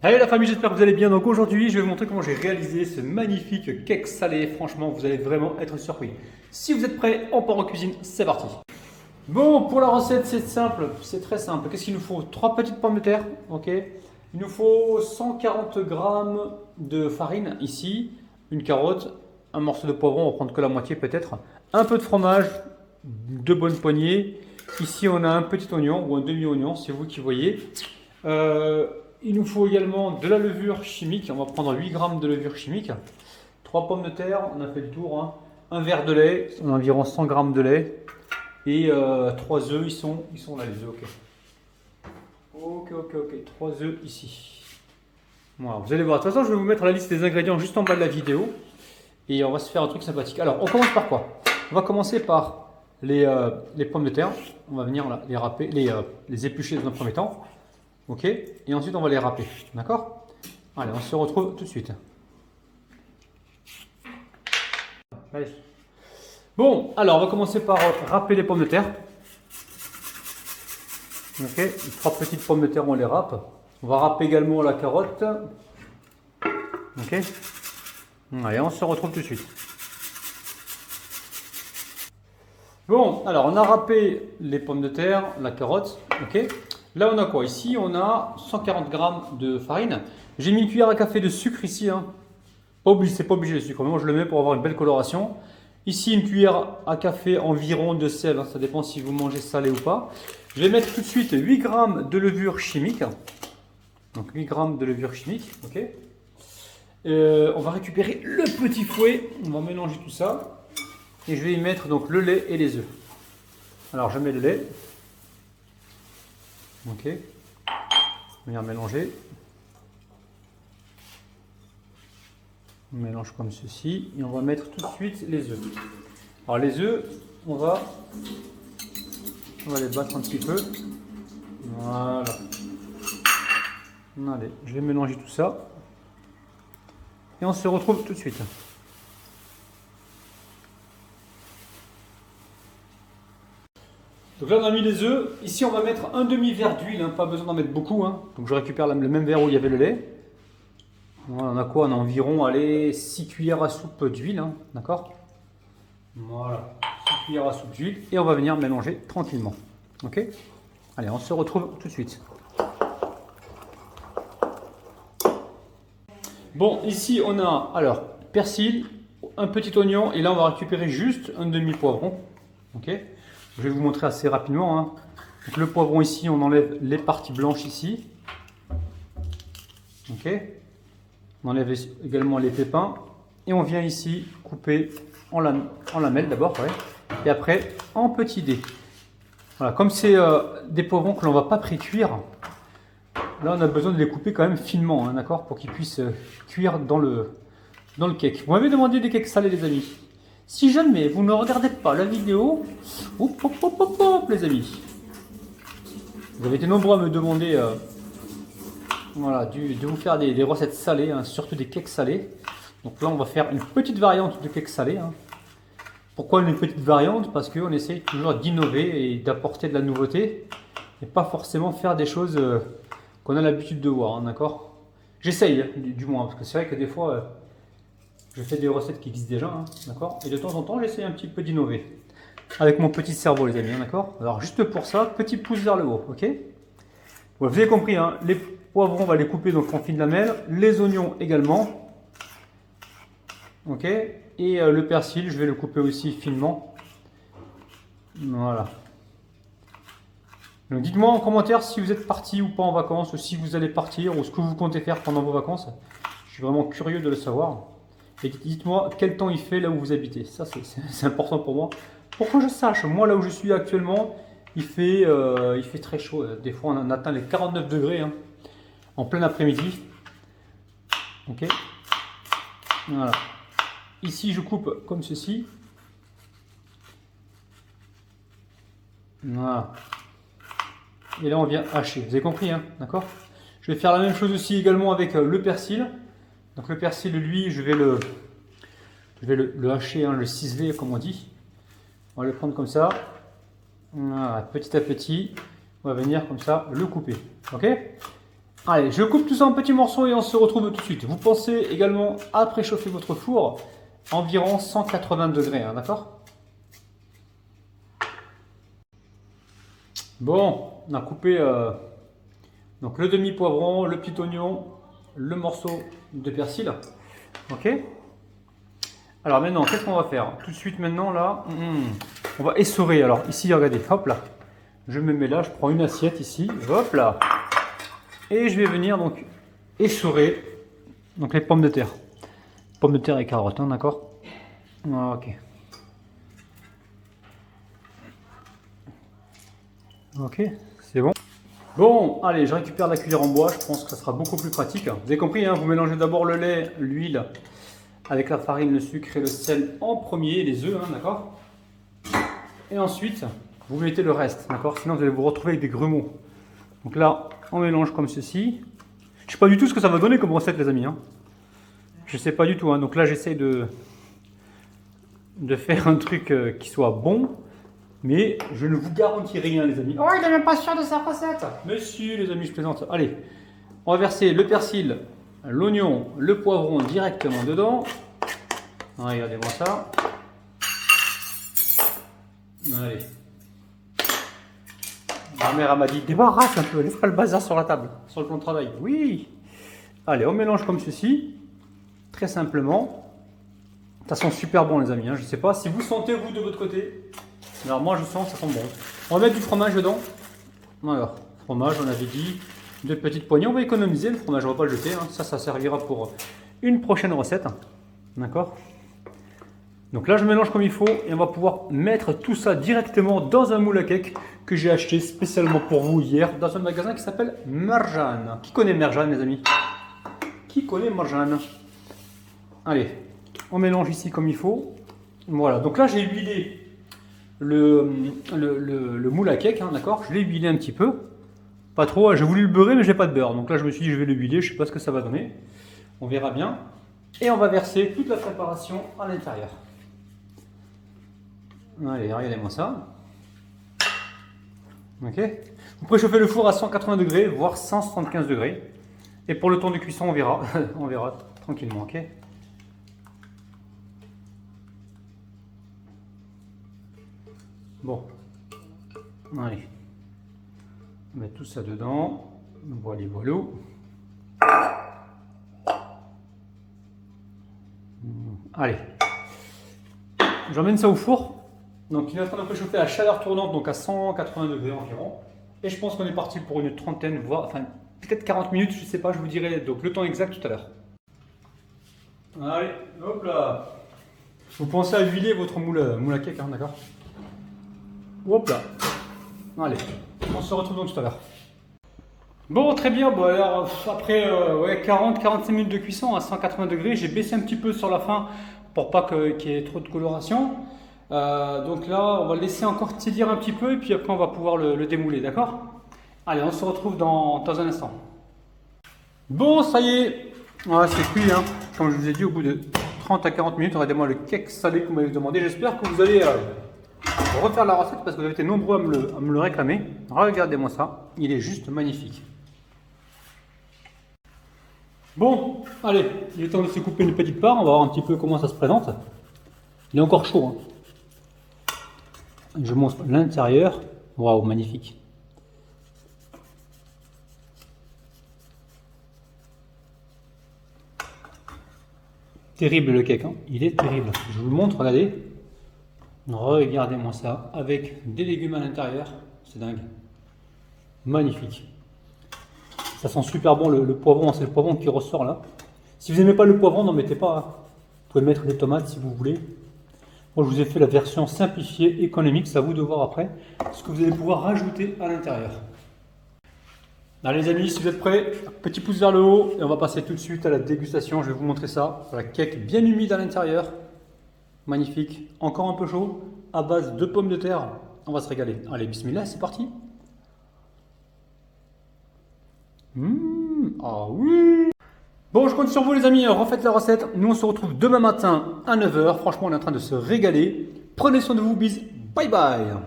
Allez la famille, j'espère que vous allez bien. Donc aujourd'hui, je vais vous montrer comment j'ai réalisé ce magnifique cake salé. Franchement, vous allez vraiment être surpris. Si vous êtes prêts, on part en cuisine, c'est parti. Bon, pour la recette, c'est simple, c'est très simple. Qu'est-ce qu'il nous faut? 3 petites pommes de terre, ok. Il nous faut 140 grammes de farine ici, une carotte, un morceau de poivron, on va prendre que la moitié peut-être, un peu de fromage, 2 bonnes poignées. Ici, on a un petit oignon ou un demi-oignon, c'est vous qui voyez. Il nous faut également de la levure chimique. On va prendre 8 grammes de levure chimique. 3 pommes de terre, on a fait le tour. Hein. Un verre de lait, on a environ 100 grammes de lait. Et 3 œufs, ils sont là les œufs, ok. Ok. 3 œufs ici. Voilà, vous allez voir. De toute façon, je vais vous mettre la liste des ingrédients juste en bas de la vidéo. Et on va se faire un truc sympathique. Alors, on commence par quoi? On va commencer par les pommes de terre. On va venir là, les râper, les éplucher dans un premier temps. Ok, et ensuite on va les râper, d'accord? Allez, on se retrouve tout de suite. Allez. Bon, alors on va commencer par râper les pommes de terre. Ok, 3 petites pommes de terre, on les râpe. On va râper également la carotte. Ok. Allez, on se retrouve tout de suite. Bon, alors on a râpé les pommes de terre, la carotte, ok. Là on a quoi? Ici on a 140 grammes de farine. J'ai mis une cuillère à café de sucre ici. Hein. C'est pas obligé le sucre, mais moi je le mets pour avoir une belle coloration. Ici une cuillère à café environ de sel, hein. Ça dépend si vous mangez salé ou pas. Je vais mettre tout de suite 8 grammes de levure chimique. Donc 8 grammes de levure chimique, ok. On va récupérer le petit fouet, on va mélanger tout ça. Et je vais y mettre donc le lait et les œufs. Alors je mets le lait. Ok. Venir mélanger. On mélange comme ceci. Et on va mettre tout de suite les œufs. Alors les œufs, on va les battre un petit peu. Voilà. Allez, je vais mélanger tout ça. Et on se retrouve tout de suite. Donc là on a mis les œufs, ici on va mettre un demi-verre d'huile, hein, pas besoin d'en mettre beaucoup, hein. Donc je récupère le même verre où il y avait le lait. Voilà, on a quoi? On a environ 6 cuillères à soupe d'huile, hein, d'accord? Voilà, 6 cuillères à soupe d'huile et on va venir mélanger tranquillement. Ok? Allez, on se retrouve tout de suite. Bon, ici on a alors persil, un petit oignon et là on va récupérer juste un demi-poivron. Ok? Je vais vous montrer assez rapidement. Hein. Donc, le poivron ici, on enlève les parties blanches ici. Ok. On enlève également les pépins. Et on vient ici couper en lamelles d'abord. Ouais. Et après en petits dés. Voilà. Comme c'est des poivrons que l'on ne va pas pré-cuire, là on a besoin de les couper quand même finement. Hein, d'accord, pour qu'ils puissent cuire dans le cake. Vous m'avez demandé des cakes salés les amis. Si jamais vous ne regardez pas la vidéo, les amis, vous avez été nombreux à me demander voilà, de vous faire des recettes salées, hein, surtout des cakes salés. Donc là, on va faire une petite variante de cake salé. Hein. Pourquoi une petite variante? Parce qu'on essaye toujours d'innover et d'apporter de la nouveauté et pas forcément faire des choses qu'on a l'habitude de voir, hein, d'accord? J'essaye, hein, du moins, parce que c'est vrai que des fois... je fais des recettes qui existent déjà, hein, d'accord? Et de temps en temps, j'essaie un petit peu d'innover. Avec mon petit cerveau, les amis, hein, d'accord? Alors, juste pour ça, petit pouce vers le haut, ok? Bon, vous avez compris, hein, les poivrons, on va les couper donc en fines lamelles. Les oignons également. Ok? Et le persil, je vais le couper aussi finement. Voilà. Donc, dites-moi en commentaire si vous êtes parti ou pas en vacances, ou si vous allez partir, ou ce que vous comptez faire pendant vos vacances. Je suis vraiment curieux de le savoir. Et dites-moi quel temps il fait là où vous habitez. Ça, c'est important pour moi. Pour que je sache, moi là où je suis actuellement, il fait très chaud. Des fois, on atteint les 49 degrés hein, en plein après-midi. Ok. Voilà. Ici, je coupe comme ceci. Voilà. Et là, on vient hacher. Vous avez compris, hein, d'accord? Je vais faire la même chose aussi également avec le persil. Donc le persil, lui, je vais le hacher, hein, le ciseler comme on dit. On va le prendre comme ça. Voilà, petit à petit, on va venir comme ça le couper. Ok? Allez, je coupe tout ça en petits morceaux et on se retrouve tout de suite. Vous pensez également à préchauffer votre four environ 180 degrés, hein, d'accord? Bon, on a coupé donc le demi-poivron, le petit oignon, le morceau de persil. Ok. Alors maintenant, qu'est-ce qu'on va faire? Tout de suite maintenant là, on va essorer. Alors ici, regardez, hop là. Je me mets là, je prends une assiette ici, hop là. Et je vais venir donc essorer donc les pommes de terre. Pommes de terre et carottes, hein, d'accord? Ok. Ok, c'est bon. Bon, allez, je récupère la cuillère en bois, je pense que ça sera beaucoup plus pratique. Vous avez compris, hein, vous mélangez d'abord le lait, l'huile, avec la farine, le sucre et le sel en premier, les œufs, hein, d'accord? Et ensuite, vous mettez le reste, d'accord? Sinon, vous allez vous retrouver avec des grumeaux. Donc là, on mélange comme ceci. Je ne sais pas du tout ce que ça va donner comme recette, les amis, hein. Je ne sais pas du tout, hein. Donc là, j'essaye de faire un truc qui soit bon. Mais je ne vous garantis rien, les amis. Oh, il n'est même pas sûr de sa recette. Mais si, les amis, je plaisante. Allez, on va verser le persil, l'oignon, le poivron directement dedans. Regardez-moi ça. Allez. Ma mère m'a dit, débarrasse un peu, laisse pas le bazar sur la table, sur le plan de travail. Oui. Allez, on mélange comme ceci, très simplement. Ça sent super bon, les amis, hein. Je ne sais pas si vous sentez, vous, de votre côté. Alors moi je sens, ça sent bon. On va mettre du fromage dedans. Alors, fromage, on avait dit, 2 petites poignées. On va économiser le fromage, on va pas le jeter, hein. Ça servira pour une prochaine recette. D'accord? Donc là je mélange comme il faut et on va pouvoir mettre tout ça directement dans un moule à cake que j'ai acheté spécialement pour vous hier dans un magasin qui s'appelle Marjan. Qui connaît Marjan, les amis? Qui connaît Marjan? Allez, on mélange ici comme il faut. Voilà, donc là j'ai huilé le moule à cake, hein, d'accord? Je l'ai huilé un petit peu, pas trop, hein. J'ai voulu le beurrer mais j'ai pas de beurre, donc là je me suis dit je vais le huiler, je sais pas ce que ça va donner, on verra bien. Et on va verser toute la préparation à l'intérieur. Allez, regardez-moi ça. Ok. Vous préchauffez le four à 180 degrés, voire 175 degrés. Et pour le temps de cuisson, on verra, on verra tranquillement, ok? Bon, allez, on met tout ça dedans, voilà, voilà. Allez, j'emmène ça au four, donc il est en train de préchauffer à chaleur tournante, donc à 180 degrés environ, et je pense qu'on est parti pour une trentaine, voire, enfin, peut-être 40 minutes, je sais pas, je vous dirai donc le temps exact tout à l'heure. Allez, hop là, vous pensez à huiler votre moule à cake, hein, d'accord? Hop là. Allez, on se retrouve donc tout à l'heure. Bon, très bien. Bon, alors, après 40-45 minutes de cuisson à 180 degrés, j'ai baissé un petit peu sur la fin pour pas qu'il y ait trop de coloration. Donc là, on va le laisser encore tiédir un petit peu et puis après, on va pouvoir le démouler, d'accord? Allez, on se retrouve dans un instant. Bon, ça y est. Ouais, c'est cuit, hein. Comme je vous ai dit, au bout de 30 à 40 minutes, regardez-moi le cake salé que vous m'avez demandé. J'espère que vous allez refaire la recette parce que vous avez été nombreux à me le réclamer. Regardez-moi ça, il est juste magnifique. Bon, allez, il est temps de se couper une petite part, on va voir un petit peu comment ça se présente. Il est encore chaud, hein. Je montre l'intérieur. Waouh, magnifique. Terrible le cake, hein. Il est terrible. Je vous le montre, regardez. Regardez-moi ça, avec des légumes à l'intérieur, c'est dingue. Magnifique. Ça sent super bon le poivron, c'est le poivron qui ressort là. Si vous n'aimez pas le poivron, n'en mettez pas, hein. Vous pouvez mettre des tomates si vous voulez. Moi je vous ai fait la version simplifiée, économique, c'est à vous de voir après ce que vous allez pouvoir rajouter à l'intérieur. Allez les amis, si vous êtes prêts, petit pouce vers le haut et on va passer tout de suite à la dégustation. Je vais vous montrer ça. La cake bien humide à l'intérieur. Magnifique, encore un peu chaud, à base de pommes de terre. On va se régaler. Allez, bismillah, c'est parti. Ah oui. Bon, je compte sur vous les amis, refaites la recette. Nous, on se retrouve demain matin à 9 h. Franchement, on est en train de se régaler. Prenez soin de vous, bis. Bye bye.